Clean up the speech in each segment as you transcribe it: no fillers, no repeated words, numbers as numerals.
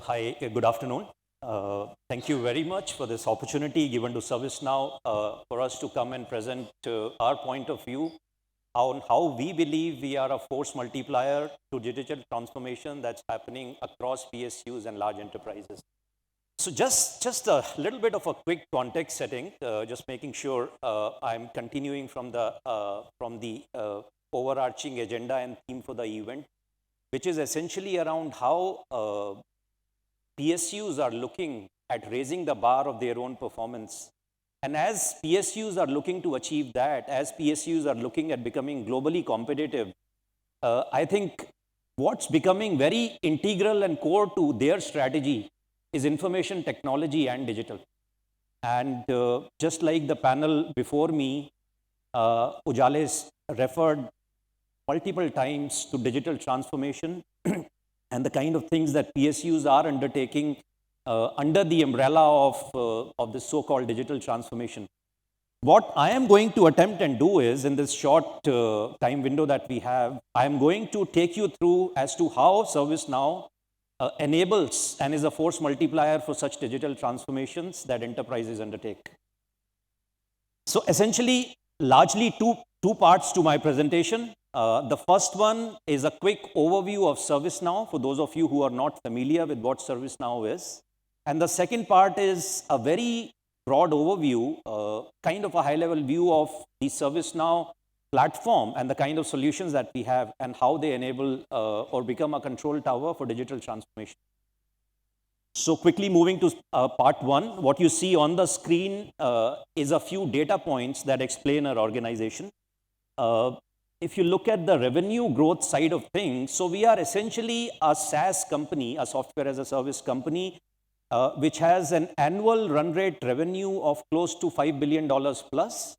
Hi, good afternoon. Thank you very much for this opportunity given to ServiceNow for us to come and present our point of view on how we believe we are a force multiplier to digital transformation that's happening across PSUs and large enterprises. So just a little bit of a quick context setting, just making sure I'm continuing from the overarching agenda and theme for the event, which is essentially around how PSUs are looking at raising the bar of their own performance. And as PSUs are looking to achieve that, as PSUs are looking at becoming globally competitive, I think what's becoming very integral and core to their strategy is information technology and digital. And just like the panel before me, Ujales referred multiple times to digital transformation and the kind of things that PSUs are undertaking under the umbrella of this so-called digital transformation. What I am going to attempt and do is, in this short time window that we have, I am going to take you through as to how ServiceNow enables and is a force multiplier for such digital transformations that enterprises undertake. So essentially, largely two parts to my presentation. The first one is a quick overview of ServiceNow for those of you who are not familiar with what ServiceNow is. And the second part is a very broad overview, kind of a high-level view of the ServiceNow platform and the kind of solutions that we have and how they enable or become a control tower for digital transformation. So quickly moving to part one, what you see on the screen is a few data points that explain our organization. If you look at the revenue growth side of things, so we are essentially a SaaS company, a software as a service company, which has an annual run rate revenue of close to $5 billion plus.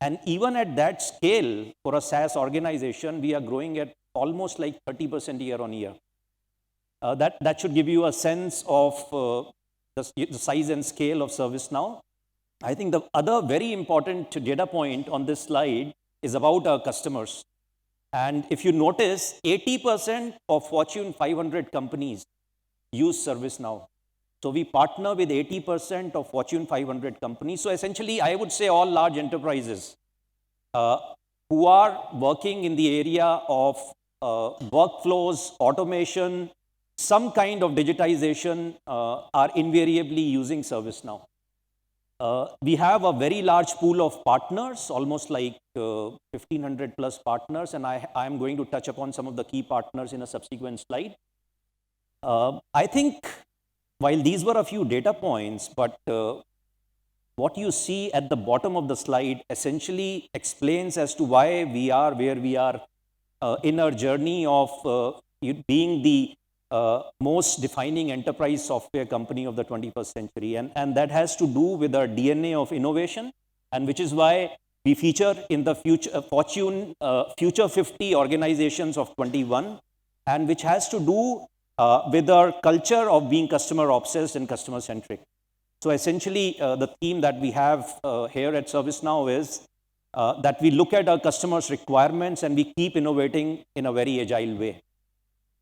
And even at that scale, for a SaaS organization, we are growing at almost like 30% year on year. That should give you a sense of the size and scale of ServiceNow. I think the other very important data point on this slide is about our customers. And if you notice, 80% of Fortune 500 companies use ServiceNow. So we partner with 80% of Fortune 500 companies. So essentially, I would say all large enterprises who are working in the area of workflows, automation, some kind of digitization are invariably using ServiceNow. We have a very large pool of partners, almost like 1,500 plus partners, and I am going to touch upon some of the key partners in a subsequent slide. I think while these were a few data points, but what you see at the bottom of the slide essentially explains as to why we are where we are in our journey of being the most defining enterprise software company of the 21st century. And that has to do with our DNA of innovation, and which is why we feature in the Fortune Future 50 organizations of 21, and which has to do with our culture of being customer obsessed and customer centric. So essentially, the theme that we have here at ServiceNow is that we look at our customers' requirements and we keep innovating in a very agile way.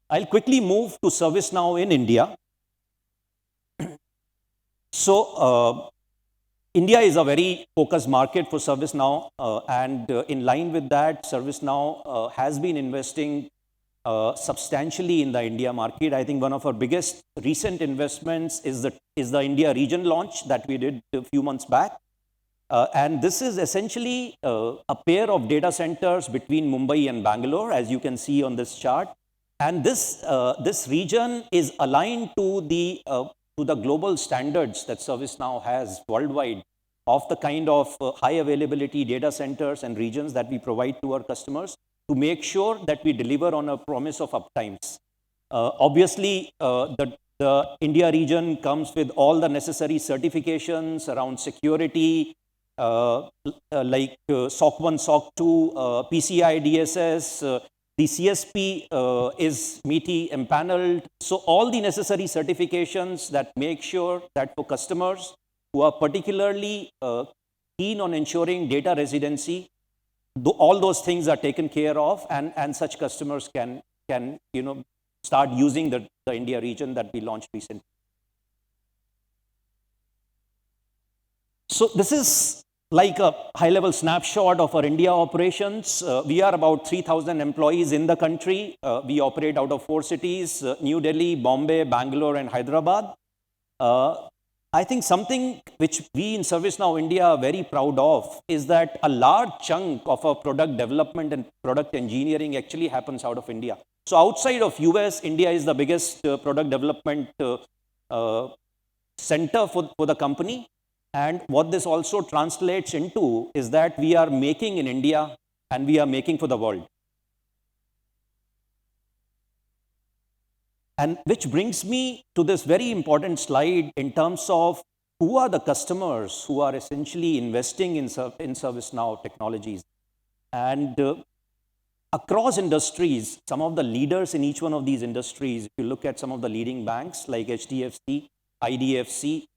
I'll quickly move to ServiceNow in India. So India is a very focused market for ServiceNow, and in line with that, ServiceNow has been investing substantially in the India market. I think one of our biggest recent investments is the India region launch that we did a few months back. And this is essentially a pair of data centers between Mumbai and Bangalore, as you can see on this chart. And this region is aligned to the global standards that ServiceNow has worldwide of the kind of high availability data centers and regions that we provide to our customers to make sure that we deliver on a promise of uptimes. Obviously, the India region comes with all the necessary certifications around security, like SOC 1, SOC 2, PCI DSS, the CSP is MITI empaneled. So all the necessary certifications that make sure that for customers who are particularly keen on ensuring data residency, all those things are taken care of, and such customers can start using the India region that we launched recently. So this is like a high-level snapshot of our India operations. We are about 3,000 employees in the country. We operate out of 4 cities, New Delhi, Bombay, Bangalore, and Hyderabad. I think something which we in ServiceNow India are very proud of is that a large chunk of our product development and product engineering actually happens out of India. So outside of US, India is the biggest product development center for the company. And what this also translates into is that we are making in India and we are making for the world. And which brings me to this very important slide in terms of who are the customers who are essentially investing in ServiceNow technologies. And across industries, some of the leaders in each one of these industries, if you look at some of the leading banks like HDFC, IDFC,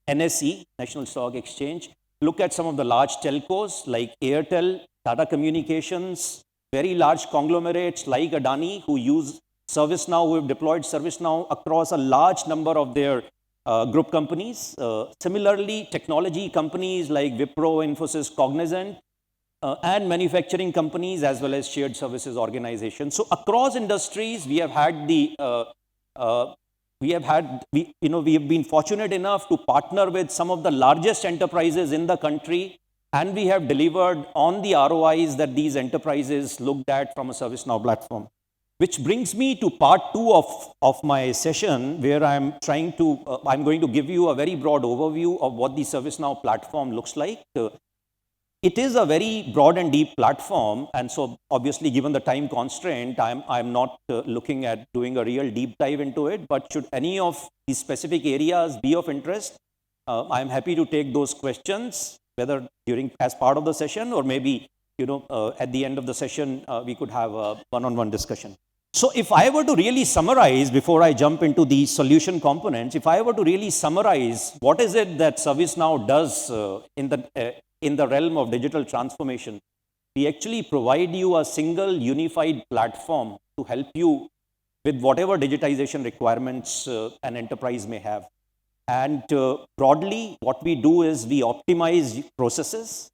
NSE, National Stock Exchange, look at some of the large telcos like Airtel, Tata Communications, very large conglomerates like Adani who use ServiceNow, who have deployed ServiceNow across a large number of their group companies. Similarly, technology companies like Wipro, Infosys, Cognizant, and manufacturing companies as well as shared services organizations. So across industries, we have had we have been fortunate enough to partner with some of the largest enterprises in the country, and we have delivered on the ROIs that these enterprises looked at from a ServiceNow platform. Which brings me to part 2 of my session, where I'm going to give you a very broad overview of what the ServiceNow platform looks like. It is a very broad and deep platform, and so obviously given the time constraint, I'm not looking at doing a real deep dive into it, but should any of these specific areas be of interest, I'm happy to take those questions, whether as part of the session or maybe at the end of the session, we could have a one-on-one discussion. So if I were to really summarize, before I jump into the solution components, if I were to really summarize what is it that ServiceNow does in the realm of digital transformation, we actually provide you a single unified platform to help you with whatever digitization requirements an enterprise may have. And broadly, what we do is we optimize processes.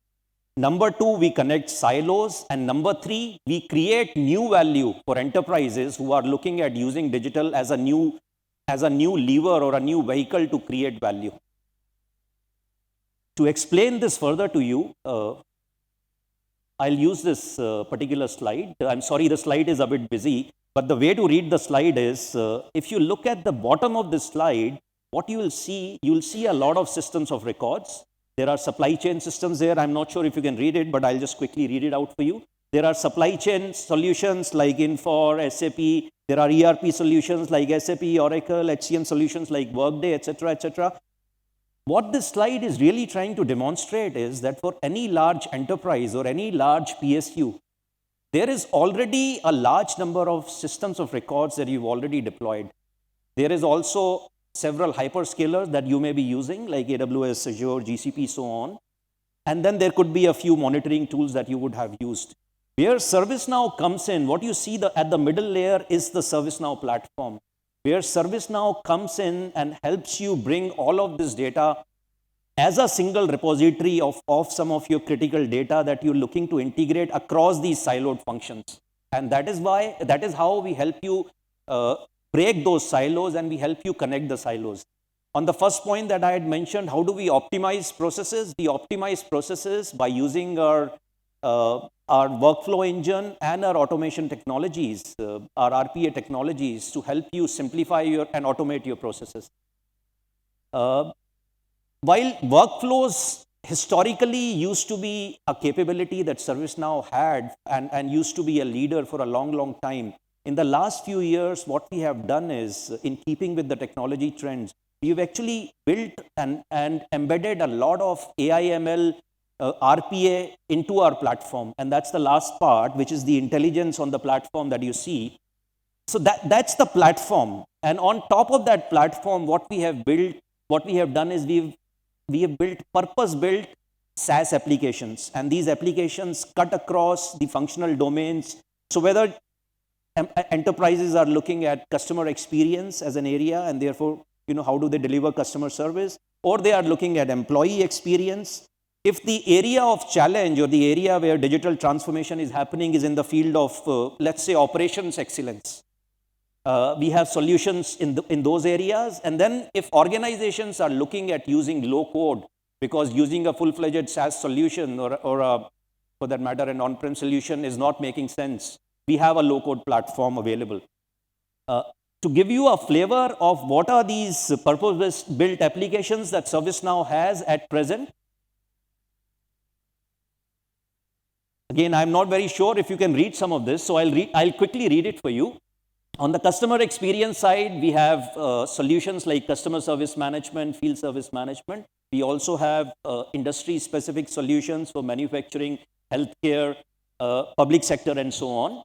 Number 2, we connect silos. And number 3, we create new value for enterprises who are looking at using digital as a new lever or a new vehicle to create value. To explain this further to you, I'll use this particular slide. I'm sorry, the slide is a bit busy, but the way to read the slide is, if you look at the bottom of this slide, what you will see a lot of systems of records. There are supply chain systems there. I'm not sure if you can read it, but I'll just quickly read it out for you. There are supply chain solutions like Infor, SAP. There are ERP solutions like SAP, Oracle, HCM solutions like Workday, etc., etc. What this slide is really trying to demonstrate is that for any large enterprise or any large PSU, there is already a large number of systems of records that you've already deployed. There is also several hyperscalers that you may be using, like AWS, Azure, GCP, so on. And then there could be a few monitoring tools that you would have used. Where ServiceNow comes in, what you see at the middle layer is the ServiceNow platform, where ServiceNow comes in and helps you bring all of this data as a single repository of some of your critical data that you're looking to integrate across these siloed functions. And that is how we help you break those silos and we help you connect the silos. On the first point that I had mentioned, how do we optimize processes? We optimize processes by using our workflow engine and our automation technologies, our RPA technologies, to help you simplify and automate your processes. While workflows historically used to be a capability that ServiceNow had and used to be a leader for a long, long time, in the last few years, what we have done is, in keeping with the technology trends, we've actually built and embedded a lot of AI/ML RPA into our platform. And that's the last part, which is the intelligence on the platform that you see. So that's the platform. And on top of that platform, what we have done is we have built purpose-built SaaS applications. And these applications cut across the functional domains. So whether enterprises are looking at customer experience as an area, and therefore, how do they deliver customer service? Or they are looking at employee experience. If the area of challenge or the area where digital transformation is happening is in the field of, let's say, operations excellence, we have solutions in those areas. And then if organizations are looking at using low code, because using a full-fledged SaaS solution or for that matter, an on-prem solution is not making sense, we have a low-code platform available. To give you a flavor of what are these purpose-built applications that ServiceNow has at present, again, I'm not very sure if you can read some of this, so I'll quickly read it for you. On the customer experience side, we have solutions like customer service management, field service management. We also have industry-specific solutions for manufacturing, healthcare, public sector, and so on.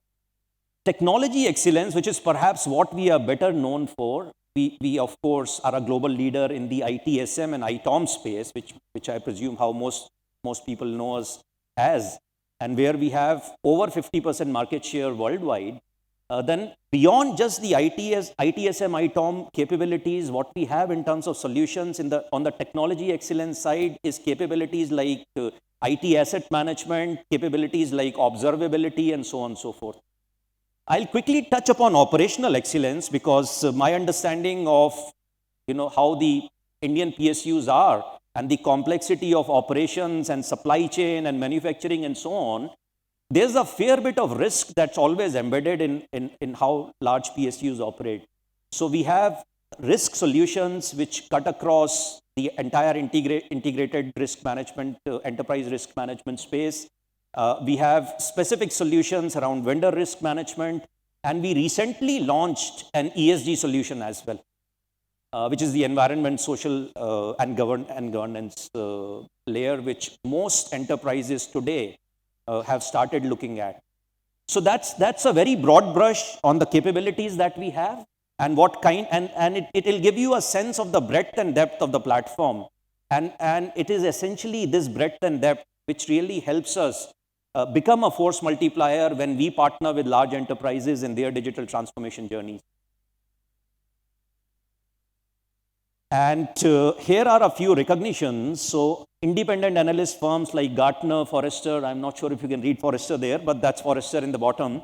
Technology excellence, which is perhaps what we are better known for. We of course, are a global leader in the ITSM and ITOM space, which I presume how most people know us as, and where we have over 50% market share worldwide. Then beyond just the ITSM, ITOM capabilities, what we have in terms of solutions on the technology excellence side is capabilities like IT asset management, capabilities like observability, and so on and so forth. I'll quickly touch upon operational excellence because my understanding of how the Indian PSUs are and the complexity of operations and supply chain and manufacturing and so on, there's a fair bit of risk that's always embedded in how large PSUs operate. So we have risk solutions which cut across the entire integrated risk management, enterprise risk management space. We have specific solutions around vendor risk management, and we recently launched an ESG solution as well, which is the environment, social, and governance layer, which most enterprises today have started looking at. So that's a very broad brush on the capabilities that we have and what kind, and it will give you a sense of the breadth and depth of the platform. And it is essentially this breadth and depth which really helps us become a force multiplier when we partner with large enterprises in their digital transformation journeys. And here are a few recognitions. So independent analyst firms like Gartner, Forrester, I'm not sure if you can read Forrester there, but that's Forrester in the bottom.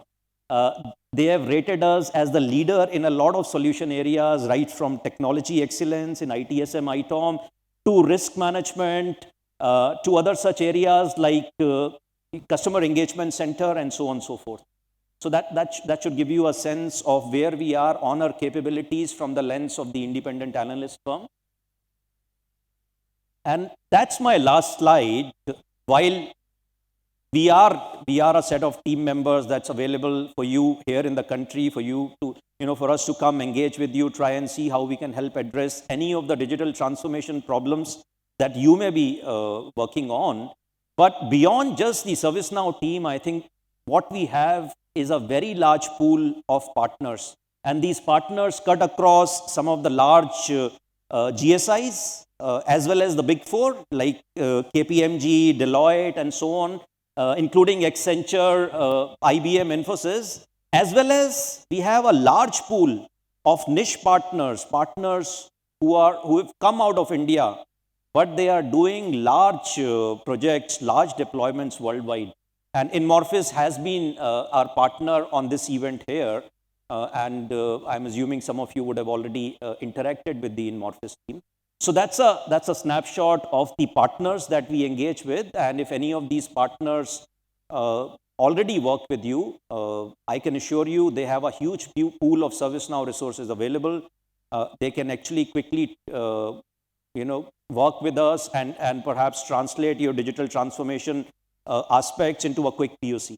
They have rated us as the leader in a lot of solution areas, right from technology excellence in ITSM, ITOM, to risk management, to other such areas like customer engagement center, and so on and so forth. So that should give you a sense of where we are on our capabilities from the lens of the independent analyst firm. And that's my last slide. While we are a set of team members that's available for you here in the country, for you to, for us to come engage with you, try and see how we can help address any of the digital transformation problems that you may be working on. But beyond just the ServiceNow team, I think what we have is a very large pool of partners. And these partners cut across some of the large GSIs, as well as the big four, like KPMG, Deloitte, and so on, including Accenture, IBM, Infosys, as well as we have a large pool of niche partners who have come out of India, but they are doing large projects, large deployments worldwide. And Inmorphis has been our partner on this event here, and I'm assuming some of you would have already interacted with the Inmorphis team. So that's a snapshot of the partners that we engage with, and if any of these partners already work with you, I can assure you they have a huge pool of ServiceNow resources available. They can actually quickly work with us and perhaps translate your digital transformation aspects into a quick POC.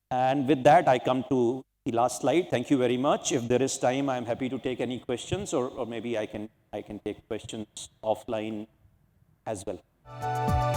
And with that, I come to the last slide. Thank you very much. If there is time, I'm happy to take any questions, or maybe I can take questions offline as well.